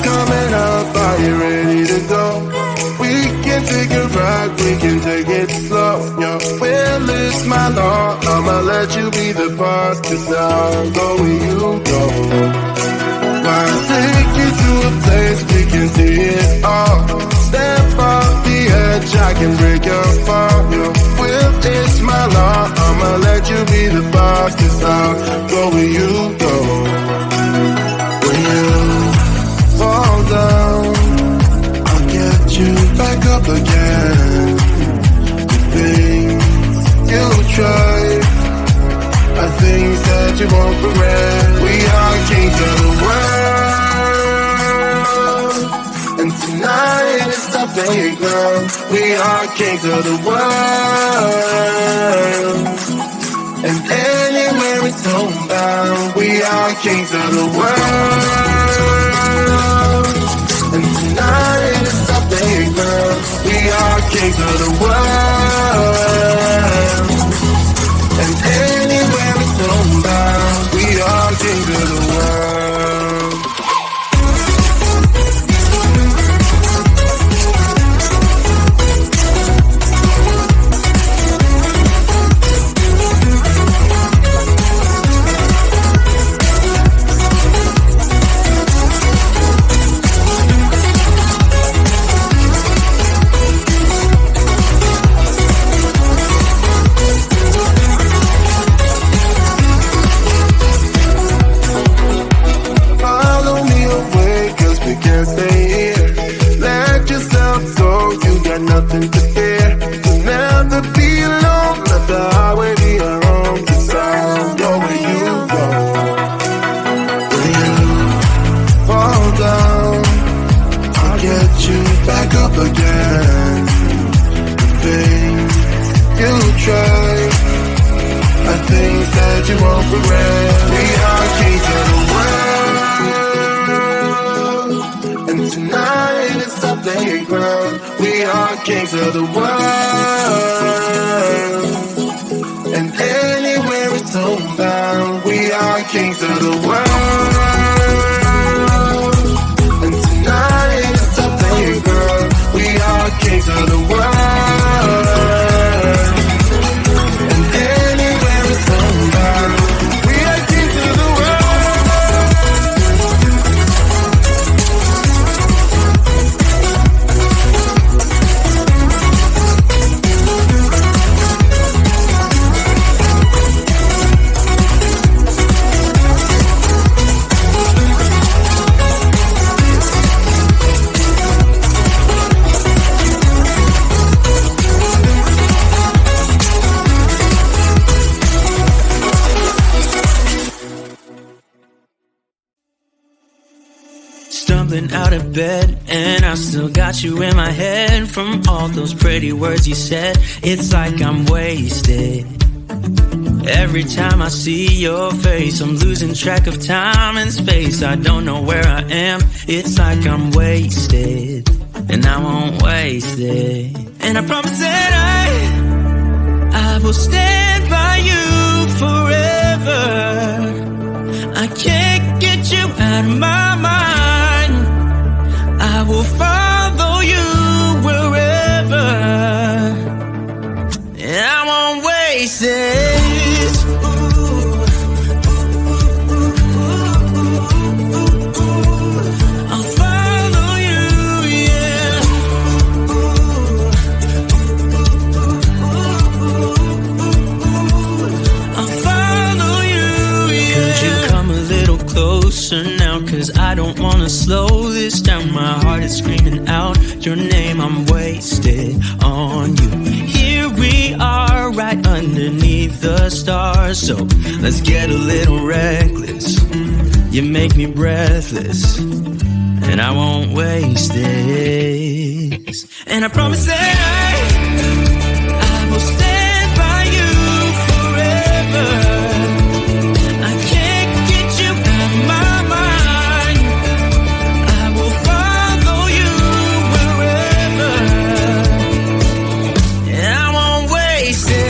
coming up, are you ready to go? We can take a ride, we can take it slow. Yo, well, it's my law, I'ma let you be the boss, 'cause I'll go where you go. I'll take you to a place we can see it all. Step off the edge, I can break your fall. Yo, well, it's my law, I'ma let you be the boss, 'cause I'll go where you go. When you fall down, I'll get you back up again. The things you try are things that you won't regret. We are kings of the world, and tonight is the playground. We are kings of the world, and anywhere it's homebound. We are kings of the world, and tonight is the playground. We are kings of the world, and anywhere it's homebound. We are kings of the world. Nothing to fear, you'll never be alone. Let the highway be your home, 'cause I'll go where you go. When you fall down, I'll get you back up again. The things you try are things that you won't regret. We are kings of the world, and tonight it's the playground. We are kings of the world, and anywhere it's homebound. We are kings of the world, and tonight it's the playground. We are kings of the world, and anywhere it's homebound. We are kings of the world. Stumbling out of bed, and I still got you in my head. From all those pretty words you said, it's like I'm wasted. Every time I see your face, I'm losing track of time and space. I don't know where I am, it's like I'm wasted, and I won't waste it. And I promise that I will stand by you forever. I can't get you out of my mind. I will follow you wherever, and I won't waste it. I'll follow you, yeah. I'll follow you, yeah. Could you come a little closer now? 'Cause I don't wanna slow this down. My heart is screaming out your name. I'm wasted on you. Here we are, right underneath the stars. So let's get a little reckless. You make me breathless, and I won't waste this. And I promise that I will stand by you forever. I can't get you out of my mind. I will follow you wherever, and I won't waste it.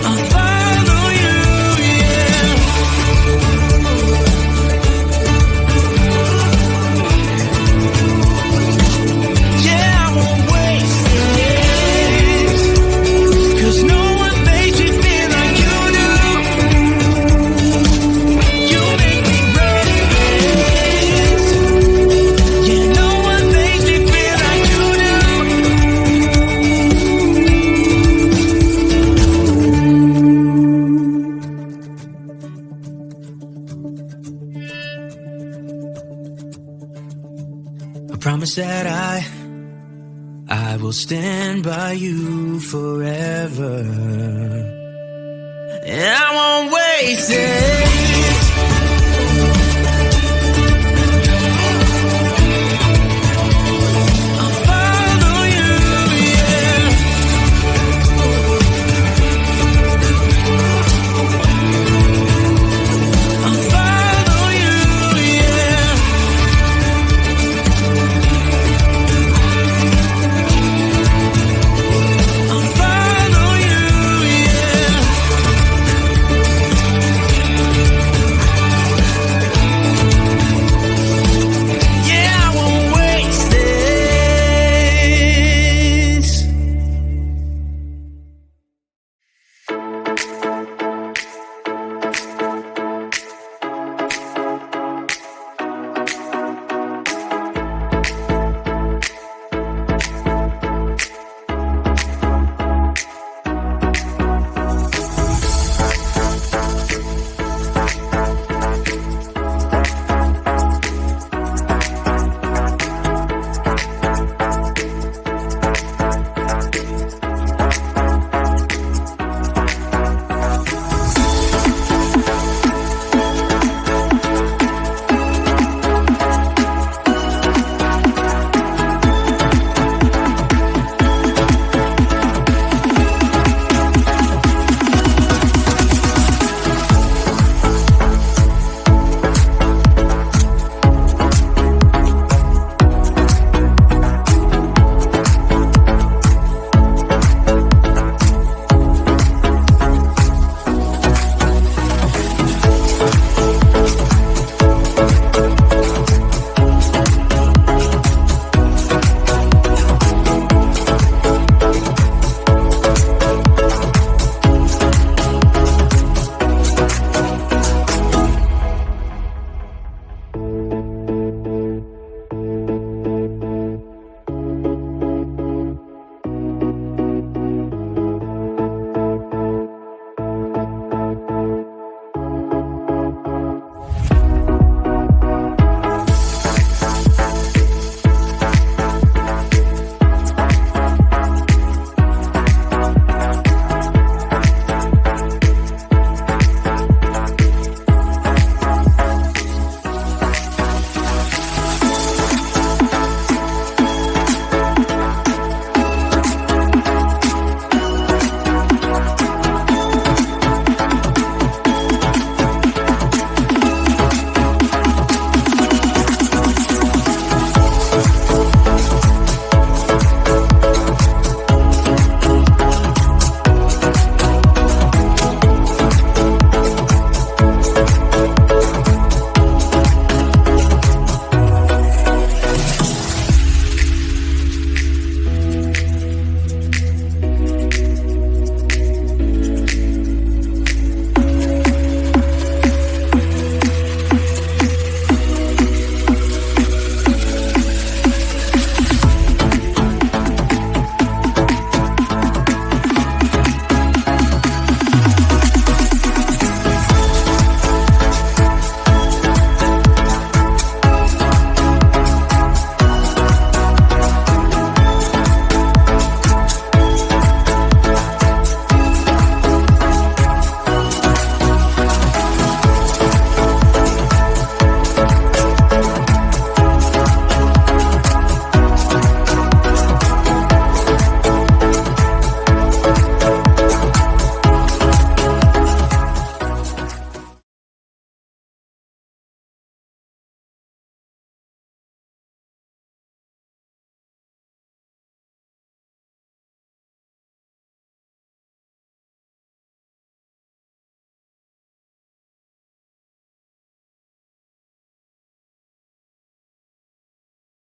I'll follow you, promise that I will stand by you forever. And I won't waste it.